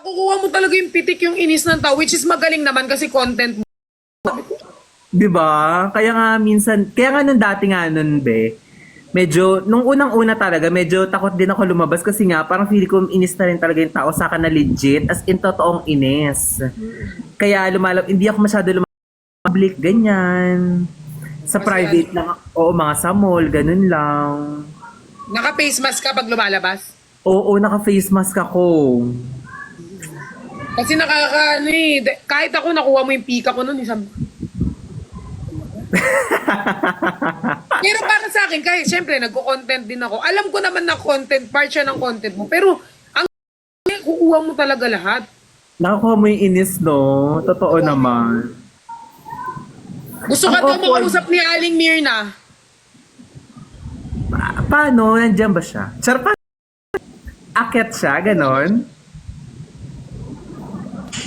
Nakukuha mo talaga yung pitik, yung inis ng tao, which is magaling naman kasi content mo. 'Di ba? Kaya nga minsan, kaya nga nung dati nga nun, be, medyo, nung unang-una talaga, medyo takot din ako lumabas kasi nga, parang feeling ko inis na rin talaga yung tao sa akin na legit, as in totoong inis. Kaya hindi ako masyado public, ganyan. Sa Kasi private lang, oo, mga sa mall, ganun lang. Naka-face mask ka pag lumalabas. Oo, naka-face mask ako. Kasi nakaka, ano eh, kahit ako nakuha mo yung pika ko nun, isang... Pero para sa akin, kahit syempre nagko-content din ako, alam ko naman na content, part siya ng content mo, pero ang kukuha mo talaga lahat. Nakakuha mo yung inis, no? Totoo naman. Gusto ka Ang daw awkward. makausap ni Aling Mirna. Paano? Nandiyan ba siya? Char, akit siya, ganon?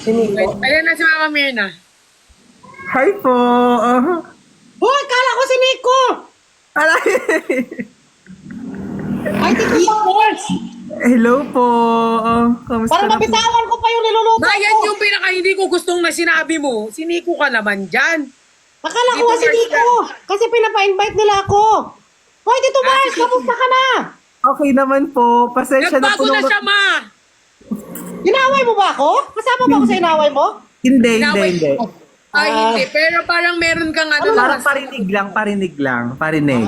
Ayan na si Mama Mirna. Hi po! Hoy, kala ko si Nico! Alay! Ay, Tito Mars! Hello po! Kamusta Para na po? mabitawan ko pa yung niluluto Ma, yan ko. yung pinaka hindi ko gustong na sinabi mo. Siniko ka naman dyan. Akala ko Tito nga si Mars Nico. Kasi pinapa-invite nila ako. Hoy, Tito Mars, si- kamusta ka na? Okay naman po. Pasensya na po. Nagbago na siya, ma. Inaway mo ba ako? Kasama ba ako sa inaway mo? Hindi, hindi, Naway- hindi. Ay, hindi. Pero parang meron kang ano. Parang parinig lang. Parinig.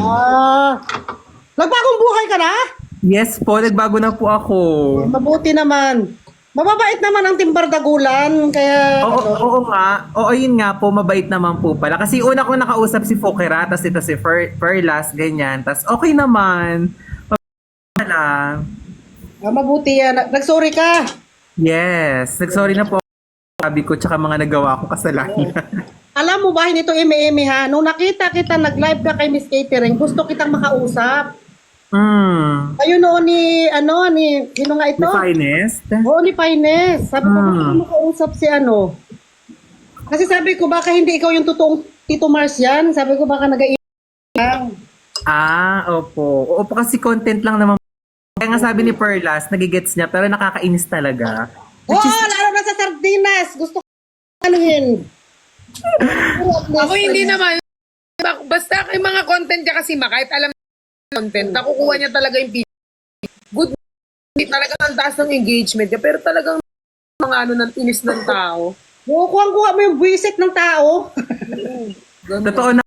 Nagbagong buhay ka na? Yes po, nagbago na po ako. Mabuti naman. Mababait naman ang timbardagulan, kaya... Oo nga. Oo, yun nga po, mabait naman po pala. Kasi una ko nakausap si Fokera, tas ito si Perlas, ganyan. Tas okay naman. Pala. mabuti yan. Nagsorry ka. Yes. Nagsorry na po ako. Sabi ko, tsaka mga nagawa ko kasalanan. Alam mo ba, hindi to eme-eme ha? Nung nakita kita, nag-live ka kay Miss Catering, gusto kitang makausap. Ayun noon sino nga ito? The finest. Oo, ni Pines. Sabi ko, bakit makausap si ano? Kasi sabi ko, baka hindi ikaw yung totoong Tito Mars yan. Sabi ko, baka lang. Opo. Oo po kasi content lang naman. Kaya nga sabi ni Perlas, nagigets niya, pero nakakainis talaga. Oo, lalo na sa sardinas. Gusto ko anuhin. Ako hindi naman. Basta yung mga content niya kasi kahit alam content, nakukuha niya talaga yung pika. Good. Hindi talaga ang taas ng engagement niya, pero talagang mga ano ng inis ng tao. Oo, kuha mo yung buwisit ng tao. Totoo na.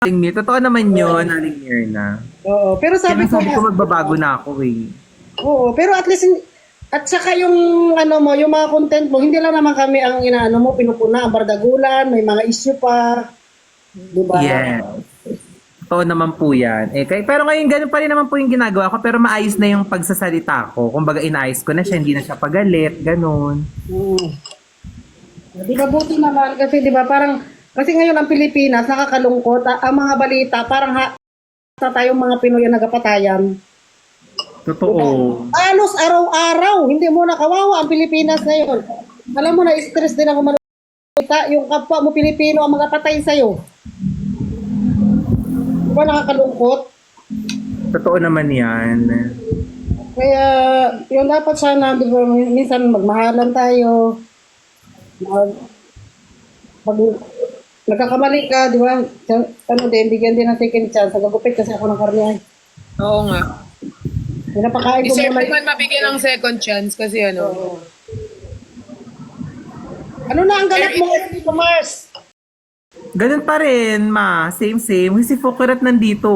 Totoo naman yun, Aling Mirna. Oo, pero Kaya sabi ko, sabi ko magbabago na ako eh. oo, pero at least, at saka yung ano mo, yung mga content mo, hindi lang naman kami ang inaano mo, pinupuna, ang bardagulan, may mga issue pa. Diba? Yes. Totoo naman po yan. Pero ngayon, ganun pa rin naman po yung ginagawa ko, pero maayos na yung pagsasalita ko. Kumbaga, inaayos ko na siya, hindi na siya pagalit, ganun. Di ba buti naman kasi di ba parang kasi ngayon ang Pilipinas nakakalungkot ang mga balita parang tayong mga Pinoy ang nagapatayan. Totoo. Halos araw-araw hindi mo nakawawa ang Pilipinas ngayon. Alam mo na stress din ako malita yung kapwa mo Pilipino ang mga patay sa iyo. Di ba nakakalungkot? Totoo naman yan. Kaya yun dapat sana di ba minsan magmahalan tayo. Pag nagkakamali ka, di ba? Ano din, bigyan din ng second chance. Nagagupit kasi ako ng karne. Oo nga. Pinapakain ko Deserve muna. naman mabigyan ng second chance kasi ano. Ano na ang ganap mo dito, Mars? Ganun pa rin, ma. Same. Si Fokurat nandito.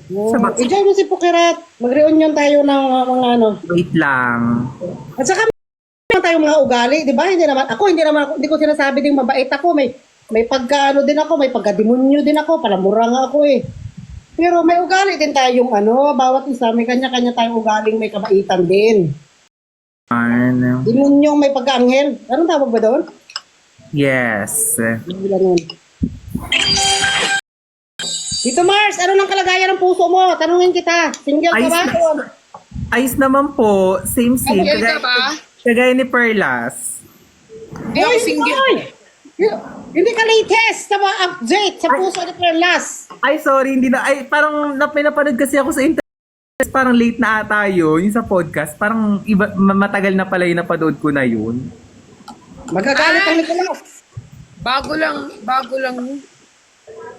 Enjoy mo si Pukirat. Mag-reunion tayo ng mga ano. Wait lang. At saka meron tayong mga ugali, di ba? Hindi ko sinasabi ding mabait ako. May pagkaano din ako, may pagkademonyo din ako. Palamura nga ako eh. Pero may ugali din tayong ano, bawat isa may kanya-kanya tayong ugaling may kabaitan din. Ano? Demonyong may pagkaanghel. Anong tawag ba doon? Yes. Ganun. Tito Mars, ano nang kalagayan ng puso mo? Tanungin kita. Single ka ba? Ayos naman po. Same. Single ka ba? Kagaya ni Perlas. Hindi ako single. Hindi ka latest sa mga update sa puso ni Perlas. Ay, sorry. Hindi na. Ay, parang napanood kasi ako sa internet. parang late na ata yun, yung sa podcast. Parang matagal na pala yung napanood ko na yun. Magagalit ang Nicolas. Bago lang.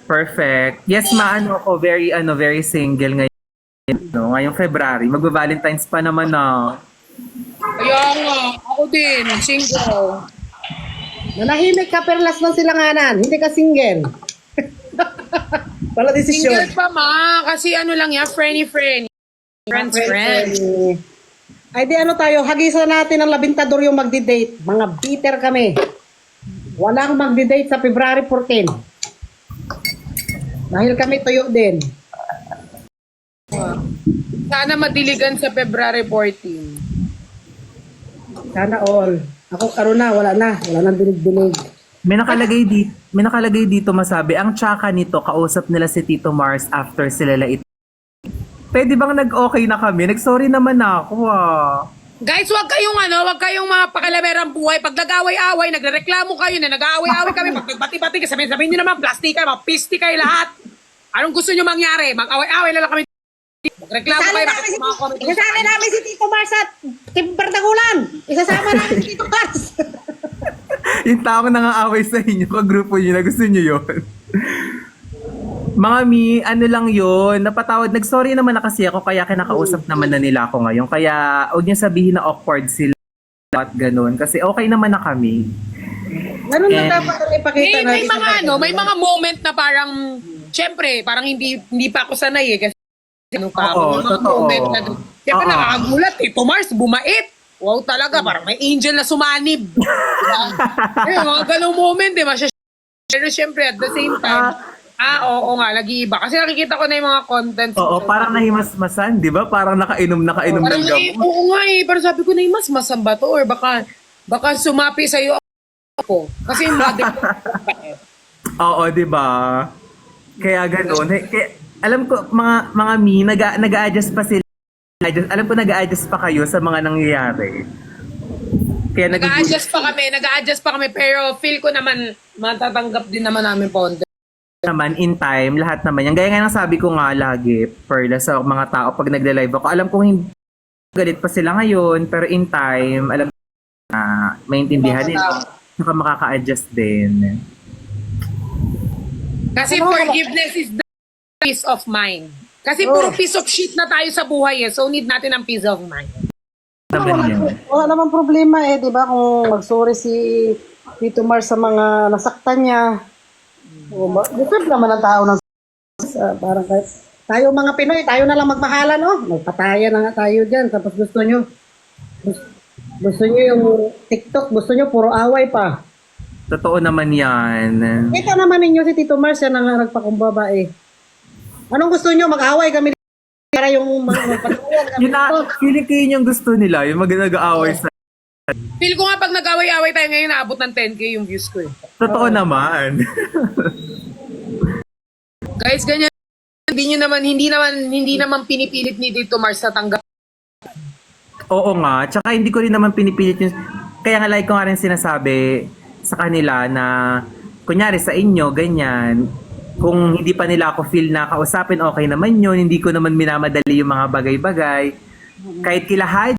Perfect. Yes, ako, very single ngayon. No, ngayong February. Magba-Valentine's pa naman na. Kaya nga, ako din, single. Nanahimik ka pero last ng silanganan. Hindi ka single. Wala desisyon. Single pa ma, kasi ano lang yan, friendly. Friends. Ay di ano tayo, hagisan natin ang labintador yung magdi-date. Mga bitter kami. Walang magdi-date sa February 14. Dahil kami tuyo din. Sana madiligan sa February 14. Sana all. Ako karon na, wala nang dinig-dinig. May nakalagay dito masabi, ang tsaka nito, kausap nila si Tito Mars after sila lait. Pwede bang nag-okay na kami? Nag-sorry naman ako Guys, wag kayong mga pakalamerang buhay. Pag nag-away-away, nagrereklamo kayo na nag-away-away kami. Pag nagbati-bati, sabihin nyo naman, plastika, mga pisti kayo lahat. Anong gusto nyo mangyari? Mag-away-away na lang kami. Reklamo kayo, bakit mga comment? Isasama namin si Tito Mars at Timperdagulan. Isasama namin si Tito Mars. Yung taong nangaaway sa inyo, kagrupo nyo na gusto nyo yun. Mga mi, ano lang yun, napatawad, nag-sorry naman na kasi ako, kaya kinakausap naman na nila ako ngayon. Kaya, huwag niyo sabihin na awkward sila at ganun, kasi okay naman na kami. Ganun lang dapat ang ipakita May natin. may mga moment na parang, syempre, parang hindi pa ako sanay eh. Kasi Oo, mga totoo. moment na, syempre Oo. nakakagulat, Tito Mars, bumait. Wow talaga, parang may angel na sumanib. Diba? Mga ganong moment, di ba? Pero syempre, at the same time, oo nga, nag-iiba. Kasi nakikita ko na yung mga contents. Oo, parang nahimasmasan, di ba? Parang nakainom Parang ng gamot. oo nga eh, pero sabi ko na mas masamba to or baka sumapi sa'yo ako. Kasi yung mother ko, Oo, di ba? Kaya ganun. Alam ko, mga mi, nag-a-adjust pa sila. Alam ko nag-a-adjust pa kayo sa mga nangyayari. Kaya nag-a-adjust pa kami, pero feel ko naman, matatanggap din naman namin Ponte. naman in time, lahat naman yan. Gaya nga ng sabi ko nga lagi, Perla, sa mga tao pag nagle-live ako, alam kong hindi galit pa sila ngayon, pero in time, alam na maintindihan nila. Saka makaka-adjust din. Kasi forgiveness is the peace of mind. Kasi puro piece of shit na tayo sa buhay eh. So need natin ang peace of mind. Naman yan. Wala namang problema eh, di ba? Kung mag-sorry si Tito Mars sa mga nasaktan niya. Deserve naman ang tao ng parang kahit tayo mga Pinoy, tayo na lang magmahalan, oh. Magpatayan na nga tayo dyan. Tapos gusto nyo yung TikTok, gusto nyo puro away pa. Totoo naman yan. Kita naman ninyo si Tito Mars, yan ang nagpakumbaba eh. Anong gusto nyo? Mag-away kami para yung magpatayan kami. Yun na, feeling ko yun yung gusto nila, yung mag-aaway sa... Feel ko nga pag nag-away-away tayo ngayon, naabot ng 10K yung views ko eh. Totoo naman. Guys, ganyan. Hindi naman pinipilit ni Tito Mars na tanggap. Oo nga, tsaka hindi ko rin naman pinipilit yung... Kaya nga like ko nga rin sinasabi sa kanila na, kunyari sa inyo, ganyan, kung hindi pa nila ako feel na kausapin, okay naman yun, hindi ko naman minamadali yung mga bagay-bagay. Kahit kila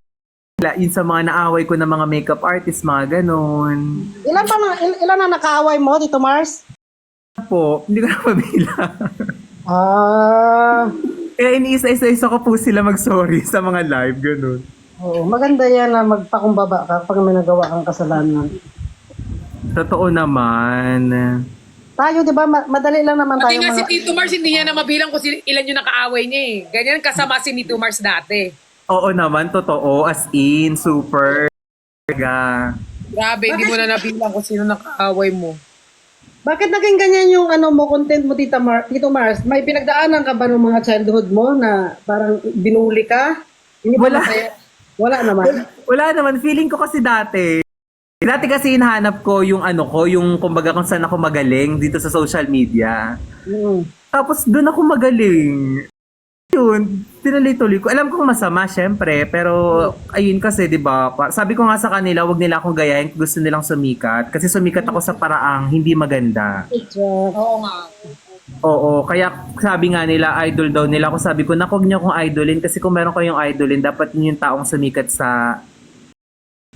yun sa mga naaway ko na mga makeup artist, mga ganon. Ilan na nakaaway mo, Tito Mars? Po, hindi ko na mabilang. Kaya iniisa-isa ko po sila mag-sorry sa mga live, ganon. Oo, maganda yan na magpakumbaba ka pag may nagawa kang kasalanan. Totoo naman. Tayo, di ba, madali lang naman Pati tayo nga si Tito Mars, hindi niya na mabilang kung ilan yung nakaaway niya eh. Ganyan kasama si Tito Mars dati. Oo naman, totoo. As in, super. Grabe, hindi mo na nabilang kung sino nakaaway mo. Bakit naging ganyan yung content mo, Tito Mars? May pinagdaanan ka ba ng mga childhood mo na parang binuli ka? Hindi ba Wala. masaya? Wala naman. Wala naman. Feeling ko kasi dati kasi hinahanap ko yung yung kumbaga kung saan ako magaling dito sa social media. Tapos doon ako magaling. Yun, tinuloy-tuloy ko. Alam kong masama, syempre, pero ayun kasi, di ba, sabi ko nga sa kanila, wag nila akong gayahin kung gusto nilang sumikat. Kasi sumikat ako sa paraang hindi maganda. Oo nga. Oo, kaya sabi nga nila, idol daw nila ako. Sabi ko, naku, huwag niyo akong idolin kasi kung meron kayong idolin, dapat yun yung taong sumikat sa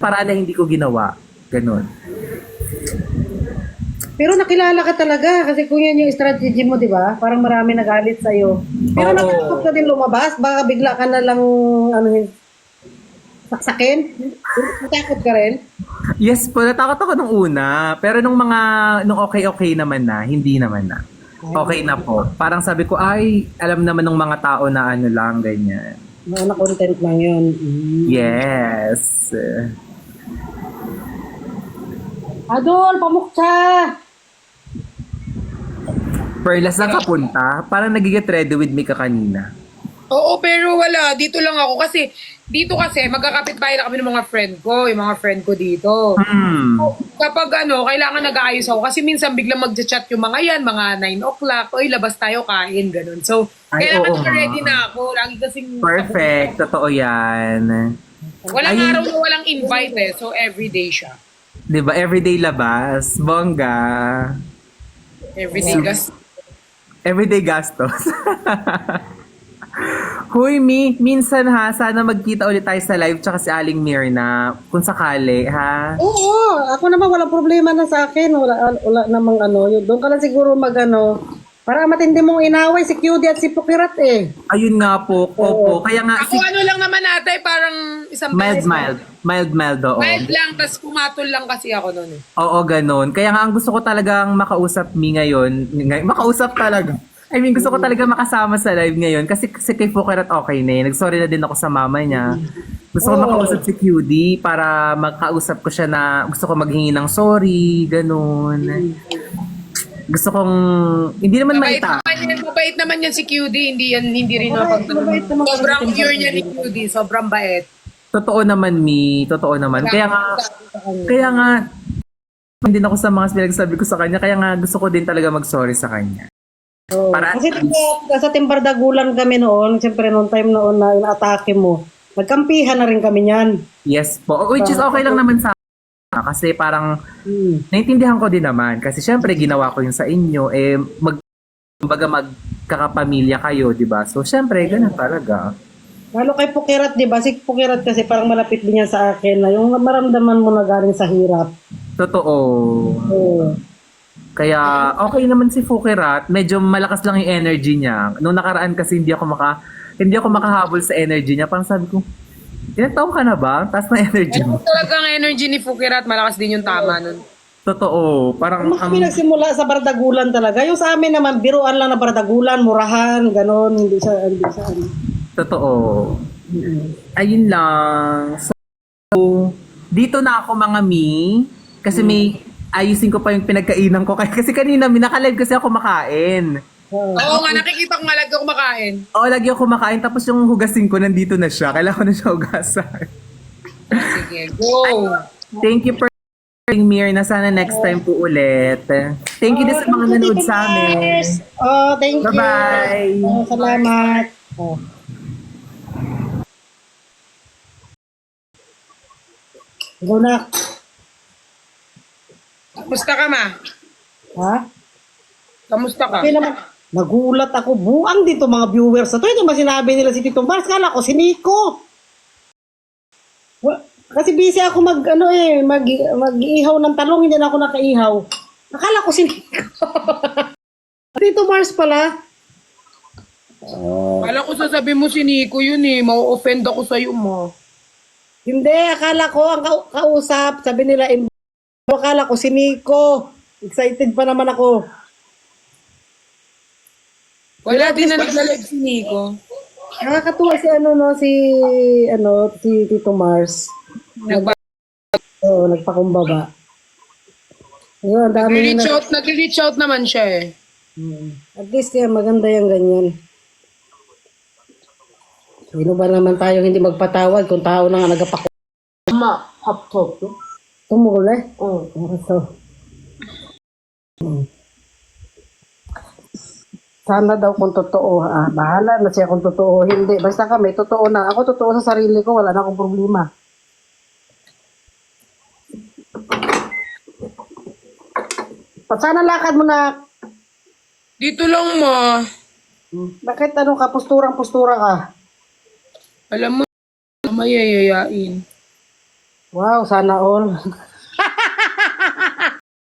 paraan na hindi ko ginawa. Ganon. Pero nakilala ka talaga kasi kung yan yung strategy mo, di ba? Parang marami nagalit sa'yo. Pero Oo. natakot ka din lumabas, baka bigla ka na lang, saksakin. Natakot ka rin. Yes po, natakot ako nung una. Pero nung okay naman na, hindi naman na. Okay na po. Parang sabi ko, ay, alam naman ng mga tao na ano lang, ganyan. Mga content lang yun. Yes. Adol, pamuksa! Perlas na kapunta. Parang nagiget ready with me ka kanina. Oo, pero wala. Dito lang ako. Dito kasi, magkakapit-bahay na kami ng mga friend ko. Yung mga friend ko dito. Kapag kailangan nag-aayos ako. Kasi minsan biglang mag-chat yung mga yan, mga 9 o'clock. Oy, labas tayo, kain, ganun. So, Ay, kailangan oo nga. ready na ako. Lagi kasing... Perfect. Totoo yan. Walang Ay. araw na walang invite eh. So, everyday siya. Diba? Everyday labas. Bongga. Everyday gas. Everyday gastos. Huy, minsan ha, sana magkita ulit tayo sa live tsaka si Aling Mirna. Kung sakali, ha? Oo, ako naman walang problema na sa akin. Wala namang yun. Doon ka lang siguro para matindi mong inaway si QD at si Pukirat eh. Ayun nga po, opo. Kaya nga, Ako lang naman ate, parang isang mild, oo. Mild lang, tas pumatol lang kasi ako noon eh. Oo, ganun. Kaya nga, ang gusto ko talagang makausap ngayon. Makausap talaga. I mean, gusto ko talaga makasama sa live ngayon kasi kay Fukerat okay na eh. Nagsorry na din ako sa mama niya. Gusto ko makausap si QD para makausap ko siya na gusto ko maghingi ng sorry, ganun. Gusto kong, hindi naman maita. Mabait naman yan si QD, hindi rin napag... Mabait naman kasi Sobrang si pure niya ni QD, sobrang bait. Totoo naman, totoo naman. Kaya nga, hindi ako sa mga pinagsabi ko sa kanya, kaya nga gusto ko din talaga mag-sorry sa kanya. Oo. Para Kasi sa Timbardagulan kami noon, siyempre noong time noon na inaatake mo, nagkampihan na rin kami niyan. Yes po. Which is okay lang naman sa kasi parang naintindihan ko din naman kasi syempre ginawa ko yun sa inyo magkakapamilya kayo, 'di ba? So syempre ganun talaga. Lalo kay Pukirat, di ba? Si Pukirat kasi parang malapit din yan sa akin na yung maramdaman mo na galing sa hirap. Totoo. Oo. Kaya okay naman si Fukirat, medyo malakas lang yung energy niya. Nung nakaraan kasi hindi ako makahabol sa energy niya. Parang sabi ko, ilang taong ka na ba? Taas na energy mo. Talagang energy ni Fukirat, malakas din yung tama nun. Totoo. Parang Mas pinagsimula sa bardagulan talaga. Yung sa amin naman, biruan lang na bardagulan, murahan, ganon. Hindi sa totoo. Ayun lang. So, dito na ako mga kasi may ayusin ko pa yung pinagkainan ko. Kasi kanina, minakalive kasi ako makain. Oo nga, nakikita ko nga lagi ako kumakain. Oo, lagi ako kumakain. Tapos yung hugasin ko, nandito na siya. Kailangan ko na siya hugasan. Sige, go! Thank you for Mir na sana next time po ulit. Thank you din sa mga nanood sa amin. Oh, thank you. Bye-bye. Salamat. Go na. Kamusta ka, ma? Ha? Kamusta ka? Okay naman. Nagulat ako. Buang dito mga viewers na to. Ito ba sinabi nila si Tito Mars? Kala ko si Nico. Kasi busy ako mag-ihaw ng talong. Hindi na ako nakaihaw. Akala ko si Nico. Tito Mars pala. Kala ko sasabi mo si Nico yun eh. Mau-offend ako sa'yo mo. Hindi, akala ko ang kausap. Sabi nila, akala ko si Nico. Excited pa naman ako. Wala din na naglalag si Nico. Nakakatuwa si Tito Mars. Nagpakumbaba. Ayun, ang dami Nag-reach out naman siya eh. At least maganda yung ganyan. Sino ba naman tayo hindi magpatawad kung tao na nga nagpakumbaba? Hap-top. Tumul eh? Oo. Sana daw kung totoo. Bahala na siya kung totoo. Hindi. Basta kami, totoo na. Ako totoo sa sarili ko. Wala na akong problema. Sana lakad mo na. Dito lang, ma. Bakit ano ka, posturang-postura ka? Alam mo, mayayayain. Wow, sana all.